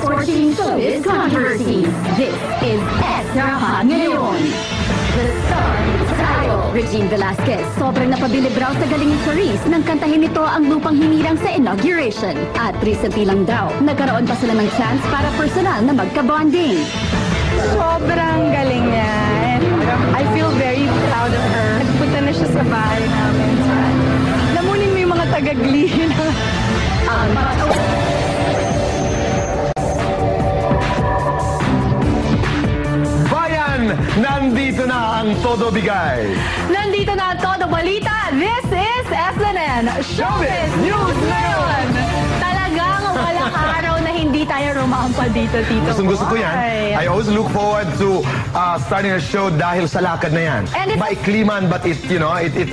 scorching showbiz controversies. This is Extra Ngayon. The star style. Regine Velasquez, sobrang napabilib raw sa galing ni Charisse nang kantahin nito ang lupang hinirang sa inauguration. At recently lang daw, nagkaroon pa sila ng chance para personal na magka-bonding. Sobrang galing niya. And I feel very proud of her. Nagpunta na siya sa bahay namin. Lamunin mo yung mga taga-Glee na... Nandito na ang Todo Bigay. Nandito na ang Todo Balita. This is SNN Showbiz News Ngayon. Talagang walang araw na hindi tayo rumampa dito, Tito. Gusto ko yan. I always look forward to starting a show dahil sa lakad na yan. Maikli man, but it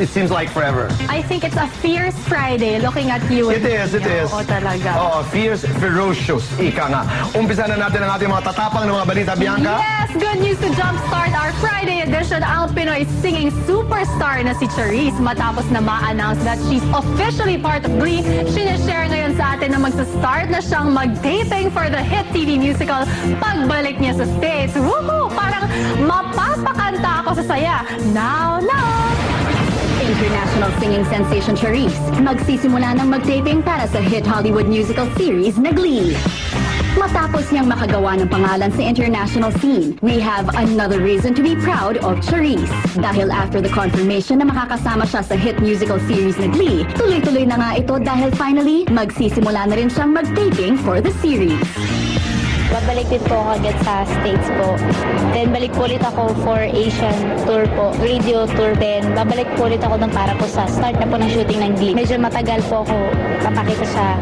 seems like forever. I think it's a fierce Friday looking at you. It is. Oo, talaga. Oo, fierce, ferocious. Ika nga. Umpisa na natin ang ating mga tatapang ng mga balita, Bianca. Yes, good news to jumpstart our Friday edition. Ang Pinoy singing superstar na si Charisse matapos na ma-announce that she's officially part of Glee. Sinishare ngayon sa atin na magsa-start na siyang mag-taping for the hit TV musical pagbalik niya sa States. Woohoo! Parang mapapakanta ako sa saya. Now. International singing sensation Charisse magsisimula ng mag-taping para sa hit Hollywood musical series na Glee. Matapos niyang makagawa ng pangalan sa international scene, we have another reason to be proud of Charisse. Dahil after the confirmation na makakasama siya sa hit musical series na Glee, tuloy-tuloy na nga ito dahil finally, magsisimula na rin siyang mag-taping for the series. Babalik din po ako agad sa States po. Then balik po ulit ako for Asian tour po, radio tour. Then babalik po ulit ako para po sa start na po ng shooting ng Glee. Medyo matagal po ako papakita sa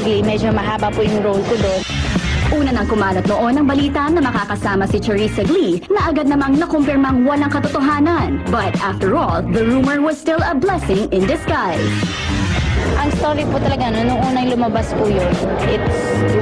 Glee. Medyo mahaba po yung role ko doon. Una nang kumalat noon ang balita na makakasama si Charisse sa Glee na agad namang nakumpirmang walang katotohanan. But after all, the rumor was still a blessing in disguise. Ang story po talaga, nung unang lumabas po yun, it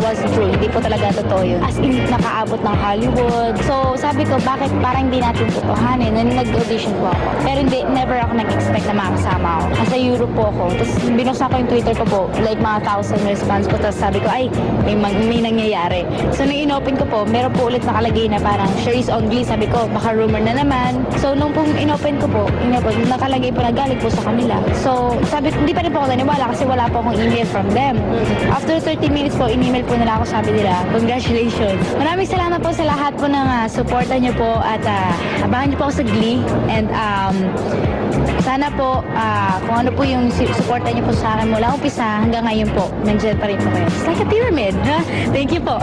was true. Hindi po talaga totoo yun. As in, nakaabot ng Hollywood. So, sabi ko, bakit parang hindi natin totohanin? Nag-audition po ako. Pero never ako nag-expect na makasama ako. Nasa Europe po ako. Tapos, binuksan ko yung Twitter ko po. Like, mga 1,000 response ko. Tapos sabi ko, ay, may nangyayari. So, nung in-open ko po, meron po ulit nakalagay na parang, Charisse on Glee. Sabi ko, baka rumor na naman. So, nung pong in-open ko po, nakalagay po na galing po sa kanila. So, sabi ko, hindi pa rin po ako naniwala kasi wala po akong email from them. After 30 minutes po, in-email po nila ako, sabi nila, congratulations. Maraming salamat po sa lahat po ng supporta niyo po at abangan niyo po ako sa Glee. And sana po, kung ano po yung supporta niyo po sa akin mula umpisa hanggang ngayon po, nandiyan pa rin po kayo. It's like a pyramid, ha? Thank you po.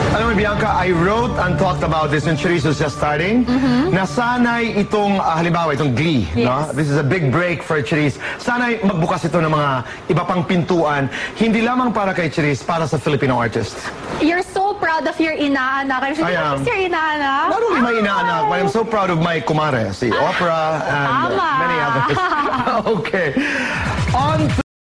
Alam mo, Bianca, I wrote and talked about this when Charisse was just starting. Nasanay itong, halimbawa, itong Glee. Yes. No? This is a big break for Charisse. Sanay magbukas ito ng mga iba pang pintuan, hindi lamang para kay Charisse, para sa Filipino artists. You're so proud of your inaanak. I am. Your inaanak? Not only my inaanak, but I'm so proud of my kumare, si Oprah and many others. Okay. On to